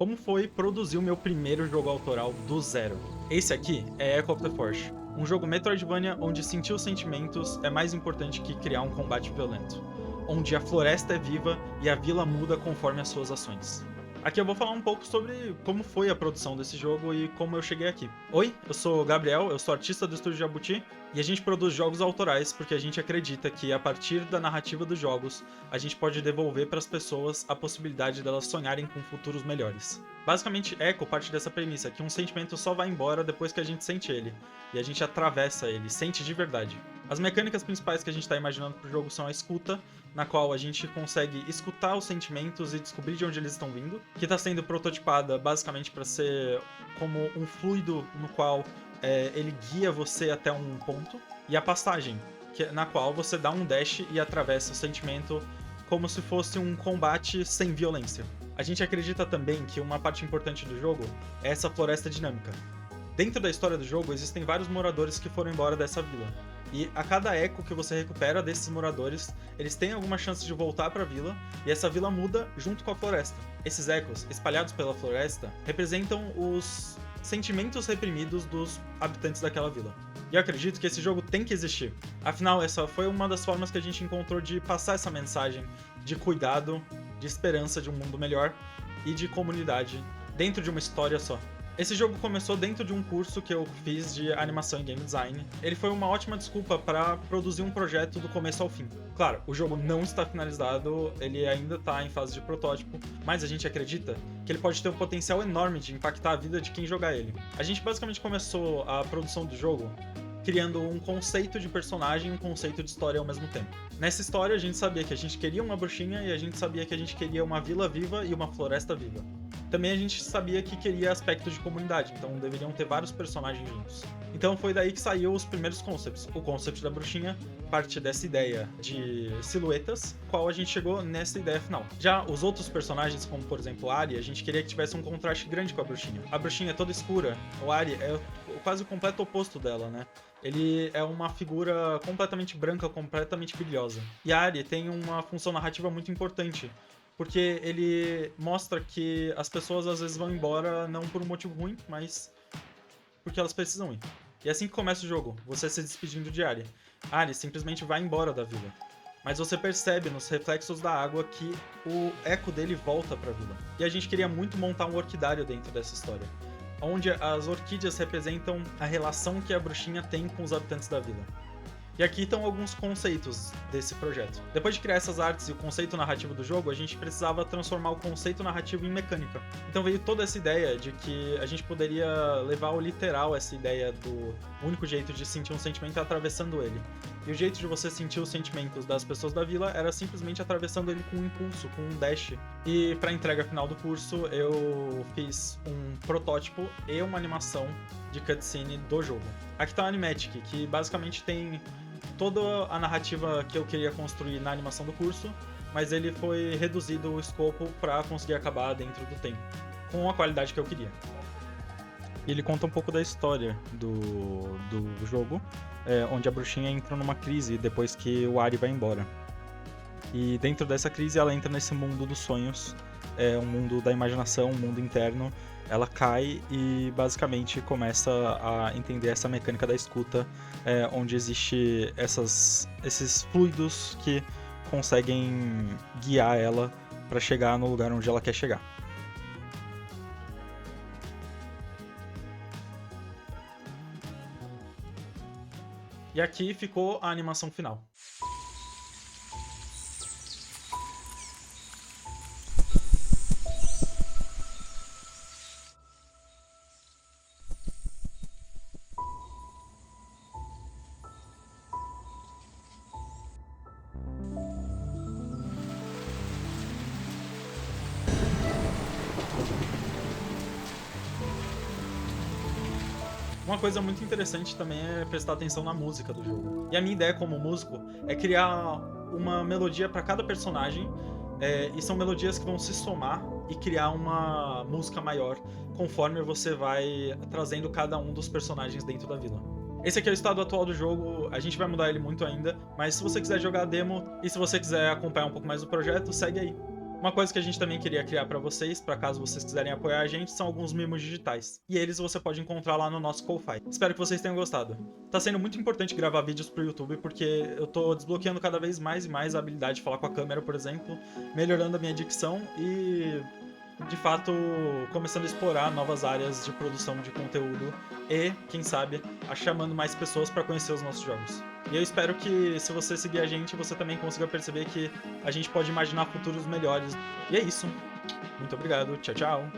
como foi produzir o meu primeiro jogo autoral do zero. Esse aqui é Echo of the Forge, um jogo Metroidvania onde sentir os sentimentos é mais importante que criar um combate violento, onde a floresta é viva e a vila muda conforme as suas ações. Aqui eu vou falar um pouco sobre como foi a produção desse jogo e como eu cheguei aqui. Oi, eu sou o Gabriel, eu sou artista do Estúdio Jabuti e a gente produz jogos autorais porque a gente acredita que a partir da narrativa dos jogos a gente pode devolver para as pessoas a possibilidade delas sonharem com futuros melhores. Basicamente, Echo parte dessa premissa, que um sentimento só vai embora depois que a gente sente ele, e a gente atravessa ele, sente de verdade. As mecânicas principais que a gente está imaginando pro jogo são a escuta, na qual a gente consegue escutar os sentimentos e descobrir de onde eles estão vindo, que está sendo prototipada basicamente para ser como um fluido no qual ele guia você até um ponto, e a passagem, na qual você dá um dash e atravessa o sentimento como se fosse um combate sem violência. A gente acredita também que uma parte importante do jogo é essa floresta dinâmica. Dentro da história do jogo, existem vários moradores que foram embora dessa vila. E a cada eco que você recupera desses moradores, eles têm alguma chance de voltar para a vila, e essa vila muda junto com a floresta. Esses ecos, espalhados pela floresta, representam os sentimentos reprimidos dos habitantes daquela vila. E eu acredito que esse jogo tem que existir. Afinal, essa foi uma das formas que a gente encontrou de passar essa mensagem de cuidado, de esperança de um mundo melhor e de comunidade dentro de uma história só. Esse jogo começou dentro de um curso que eu fiz de animação e game design. Ele foi uma ótima desculpa para produzir um projeto do começo ao fim. Claro, o jogo não está finalizado, ele ainda está em fase de protótipo, mas a gente acredita que ele pode ter um potencial enorme de impactar a vida de quem jogar ele. A gente basicamente começou a produção do jogo criando um conceito de personagem e um conceito de história ao mesmo tempo. Nessa história a gente sabia que a gente queria uma bruxinha e a gente sabia que a gente queria uma vila viva e uma floresta viva. Também a gente sabia que queria aspectos de comunidade, então deveriam ter vários personagens juntos. Então foi daí que saiu os primeiros concepts. O concept da bruxinha parte dessa ideia de silhuetas, qual a gente chegou nessa ideia final. Já os outros personagens, como por exemplo a Ari, a gente queria que tivesse um contraste grande com a bruxinha. A bruxinha é toda escura, o Ari é quase o completo oposto dela, né? Ele é uma figura completamente branca, completamente brilhosa. E a Ari tem uma função narrativa muito importante, porque ele mostra que as pessoas às vezes vão embora não por um motivo ruim, mas porque elas precisam ir. E é assim que começa o jogo, você se despedindo de Ari. Ari simplesmente vai embora da vila, mas você percebe nos reflexos da água que o eco dele volta pra vila. E a gente queria muito montar um orquidário dentro dessa história, onde as orquídeas representam a relação que a bruxinha tem com os habitantes da vila. E aqui estão alguns conceitos desse projeto. Depois de criar essas artes e o conceito narrativo do jogo, a gente precisava transformar o conceito narrativo em mecânica. Então veio toda essa ideia de que a gente poderia levar ao literal essa ideia do único jeito de sentir um sentimento é atravessando ele. E o jeito de você sentir os sentimentos das pessoas da vila era simplesmente atravessando ele com um impulso, com um dash. E para a entrega final do curso, eu fiz um protótipo e uma animação de cutscene do jogo. Aqui tá o Animatic, que basicamente tem toda a narrativa que eu queria construir na animação do curso, mas ele foi reduzido o escopo para conseguir acabar dentro do tempo, com a qualidade que eu queria. E ele conta um pouco da história do jogo, onde a bruxinha entra numa crise depois que o Ari vai embora. E dentro dessa crise ela entra nesse mundo dos sonhos, um mundo da imaginação, um mundo interno. Ela cai e basicamente começa a entender essa mecânica da escuta, onde existe esses fluidos que conseguem guiar ela para chegar no lugar onde ela quer chegar. E aqui ficou a animação final. Uma coisa muito interessante também é prestar atenção na música do jogo. E a minha ideia como músico é criar uma melodia para cada personagem, e são melodias que vão se somar e criar uma música maior conforme você vai trazendo cada um dos personagens dentro da vila. Esse aqui é o estado atual do jogo, a gente vai mudar ele muito ainda, mas se você quiser jogar a demo e se você quiser acompanhar um pouco mais do projeto, segue aí. Uma coisa que a gente também queria criar pra vocês, pra caso vocês quiserem apoiar a gente, são alguns mimos digitais. E eles você pode encontrar lá no nosso Ko-Fi. Espero que vocês tenham gostado. Tá sendo muito importante gravar vídeos pro YouTube, porque eu tô desbloqueando cada vez mais e mais a habilidade de falar com a câmera, por exemplo, melhorando a minha dicção e, de fato, começando a explorar novas áreas de produção de conteúdo e, quem sabe, chamando mais pessoas pra conhecer os nossos jogos. E eu espero que, se você seguir a gente, você também consiga perceber que a gente pode imaginar futuros melhores. E é isso. Muito obrigado. Tchau, tchau.